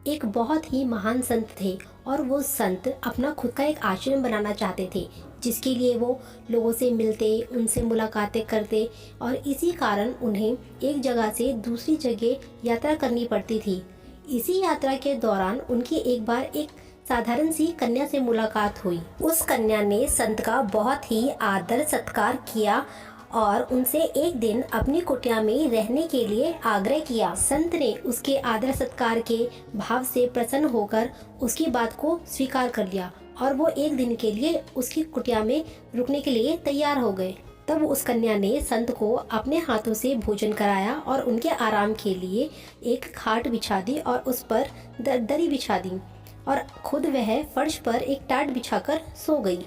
एक बहुत ही महान संत थे और वो संत अपना खुद का एक आश्रम बनाना चाहते थे, जिसके लिए वो लोगों से मिलते, उनसे मुलाकातें करते और इसी कारण उन्हें एक जगह से दूसरी जगह यात्रा करनी पड़ती थी। इसी यात्रा के दौरान उनकी एक बार एक साधारण सी कन्या से मुलाकात हुई। उस कन्या ने संत का बहुत ही आदर सत्कार किया और उनसे एक दिन अपनी कुटिया में रहने के लिए आग्रह किया। संत ने उसके आदर सत्कार के भाव से प्रसन्न होकर उसकी बात को स्वीकार कर लिया और वो एक दिन के लिए उसकी कुटिया में रुकने के लिए तैयार हो गए। तब उस कन्या ने संत को अपने हाथों से भोजन कराया और उनके आराम के लिए एक खाट बिछा दी और उस पर दरी बिछा दी और खुद वह फर्श पर एक टाट बिछाकर सो गई।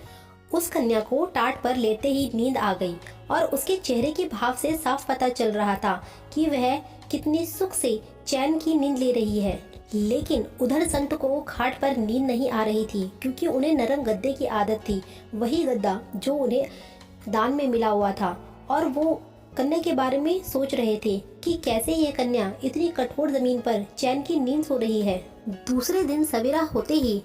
उस कन्या को टाट पर लेते ही नींद आ गई और उसके चेहरे के भाव से साफ पता चल रहा था कि वह कितनी सुख से चैन की नींद ले रही है। लेकिन उधर संत को खाट पर नींद नहीं आ रही थी, क्योंकि उन्हें नरम गद्दे की आदत थी, वही गद्दा जो उन्हें दान में मिला हुआ था। और वो कन्या के बारे में सोच रहे थे कि कैसे ये कन्या इतनी कठोर जमीन पर चैन की नींद सो रही है। दूसरे दिन सवेरा होते ही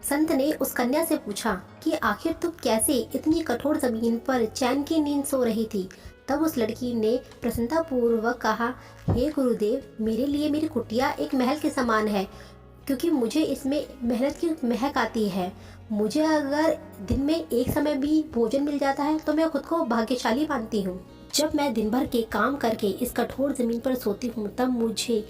संत ने उस कन्या से पूछा कि आखिर तुम कैसे इतनी कठोर जमीन पर चैन की नींद सो रही थी। तब उस लड़की ने प्रसन्नता पूर्वक कहा, हे गुरुदेव, मेरे लिए मेरी कुटिया एक महल के समान है, क्योंकि मुझे इसमें मेहनत की महक आती है। मुझे अगर दिन में एक समय भी भोजन मिल जाता है तो मैं खुद को भाग्यशाली मानती हूँ। जब मैं दिन भर के काम करके इस कठोर जमीन पर सोती हूँ तब मुझे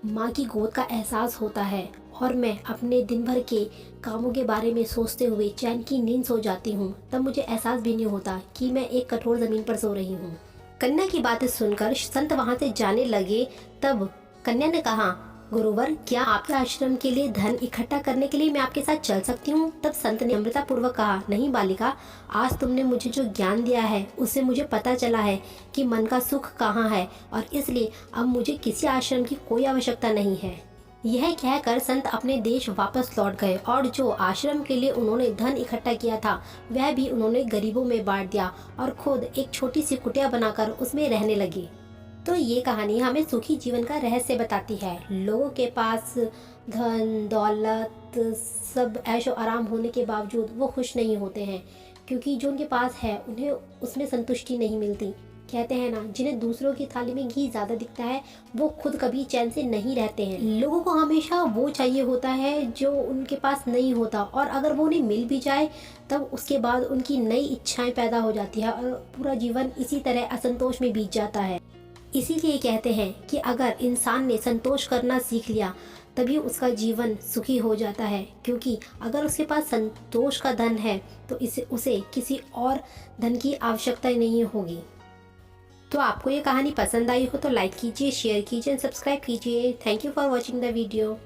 माँ की गोद का एहसास होता है और मैं अपने दिन भर के कामों के बारे में सोचते हुए चैन की नींद सो जाती हूँ। तब मुझे एहसास भी नहीं होता कि मैं एक कठोर जमीन पर सो रही हूँ। कन्या की बातें सुनकर संत वहाँ से जाने लगे। तब कन्या ने कहा, गुरुवर, क्या आपके आश्रम के लिए धन इकट्ठा करने के लिए मैं आपके साथ चल सकती हूँ? तब संत ने अमृता पूर्वक कहा, नहीं बालिका, आज तुमने मुझे जो ज्ञान दिया है उससे मुझे पता चला है कि मन का सुख कहाँ है और इसलिए अब मुझे किसी आश्रम की कोई आवश्यकता नहीं है। यह कहकर संत अपने देश वापस लौट गए और जो आश्रम के लिए उन्होंने धन इकट्ठा किया था वह भी उन्होंने गरीबों में बांट दिया और खुद एक छोटी सी कुटिया बनाकर उसमें रहने लगे। तो ये कहानी हमें सुखी जीवन का रहस्य बताती है। लोगों के पास धन दौलत सब ऐशो आराम होने के बावजूद वो खुश नहीं होते हैं, क्योंकि जो उनके पास है उन्हें उसमें संतुष्टि नहीं मिलती। कहते हैं ना, जिन्हें दूसरों की थाली में घी ज़्यादा दिखता है वो खुद कभी चैन से नहीं रहते हैं। लोगों को हमेशा वो चाहिए होता है जो उनके पास नहीं होता, और अगर वो उन्हें मिल भी जाए तब उसके बाद उनकी नई इच्छाएं पैदा हो जाती है और पूरा जीवन इसी तरह असंतोष में बीत जाता है। इसीलिए कहते हैं कि अगर इंसान ने संतोष करना सीख लिया तभी उसका जीवन सुखी हो जाता है, क्योंकि अगर उसके पास संतोष का धन है तो उसे किसी और धन की आवश्यकता नहीं होगी। तो आपको ये कहानी पसंद आई हो तो लाइक कीजिए, शेयर कीजिए, सब्सक्राइब कीजिए। Thank you for watching the video.